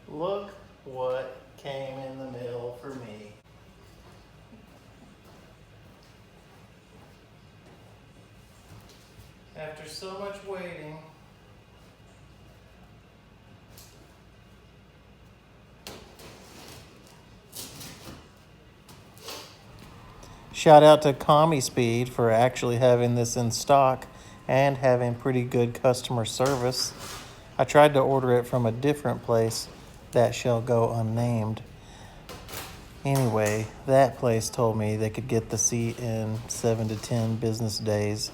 Look what came in the mail for me. After so much waiting, shout out to CommiSpeed for actually having this in stock and having pretty good customer service. I tried to order it from a different place that shall go unnamed. Anyway, that place told me they could get the seat in 7 to 10 business days.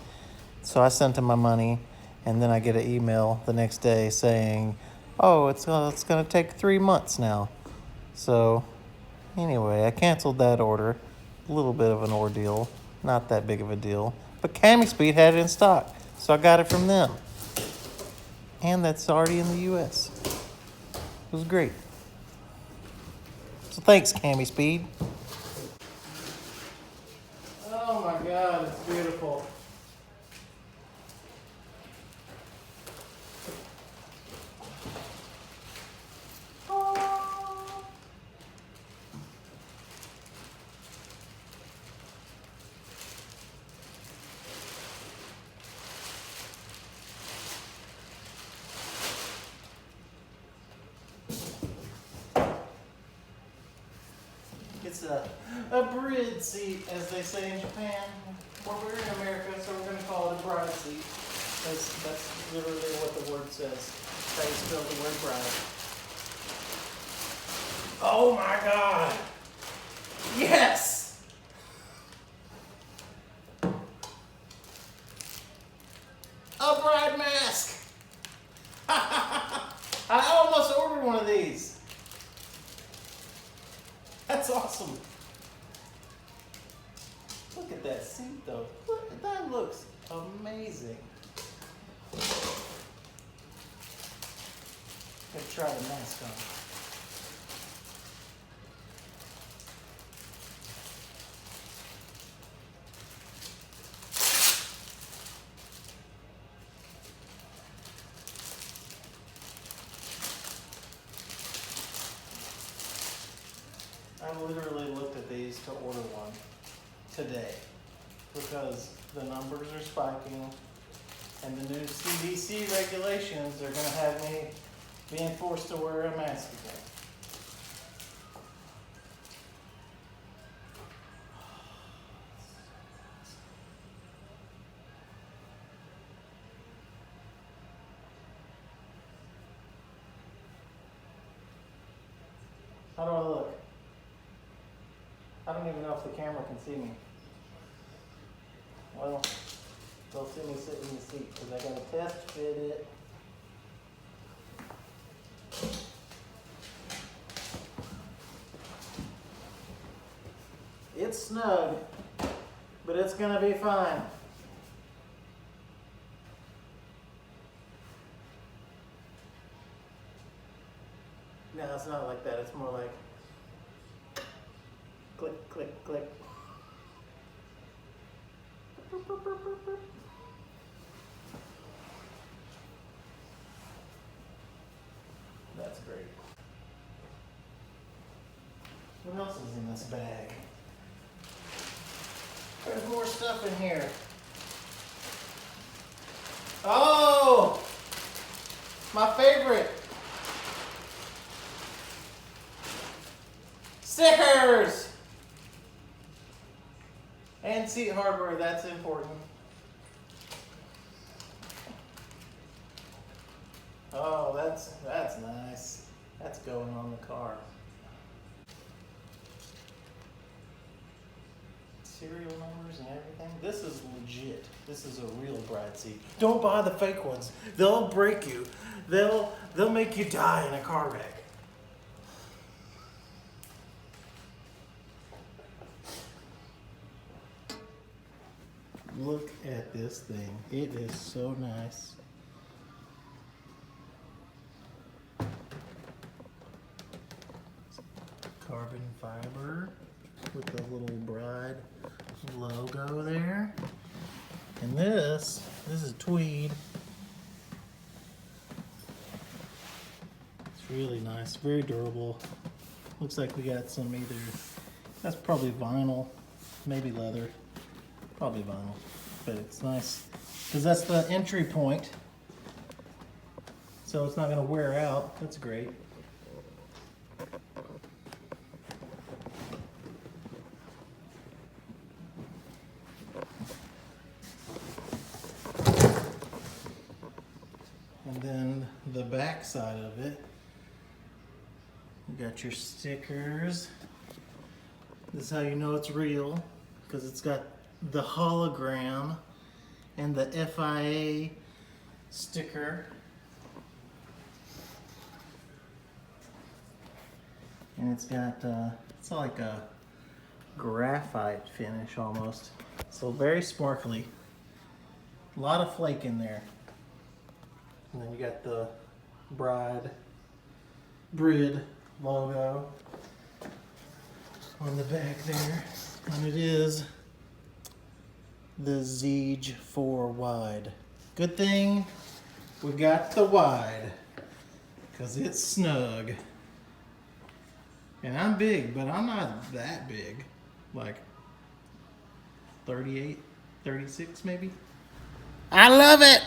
So I sent them my money, and then I get an email the next day saying, oh, it's going to take 3 months now. So anyway, I canceled that order. A little bit of an ordeal, not that big of a deal. But CommiSpeed had it in stock, so I got it from them. And that's already in the US. It was great. So thanks, CommiSpeed. Oh my God, it's beautiful. It's a brid seat, as they say in Japan. Well, we're in America, so we're going to call it a bride seat. That's literally what the word says. That's how you spell the word bride. Oh my God! Yes! A bride mask! I almost ordered one of these. That's awesome. Look at that seat though. Look, that looks amazing. Let's try the mask on. I literally looked at these to order one today because the numbers are spiking and the new CDC regulations are going to have me being forced to wear a mask again. How do I look? I don't even know if the camera can see me. Well, they'll see me sitting in the seat because I got to test fit it. It's snug, but it's going to be fine. No, it's not like that. It's more like click, click, click. That's great. What else is in this bag? There's more stuff in here. Oh! My favorite! Stickers! And seat hardware, that's important. Oh, that's nice. That's going on the car. Serial numbers and everything. This is legit. This is a real bride seat. Don't buy the fake ones. They'll break you. They'll make you die in a car wreck. Look at this thing. It is so nice. Carbon fiber with the little bride logo there. And this is tweed. It's Really nice, very durable. Looks like we got some either, that's probably vinyl, maybe leather, probably vinyl, but it's nice because that's the entry point, so it's not going to wear out. That's great. And then the back side of it, you got your stickers. This is how you know it's real, because it's got the hologram and the FIA sticker. And it's got, it's like a graphite finish almost. So very sparkly. A lot of flake in there. And then you got the brid logo on the back there. And it is the ZIEG 4 wide. Good thing we got the wide, because it's snug. And I'm big, but I'm not that big. Like 38, 36 maybe. I love it!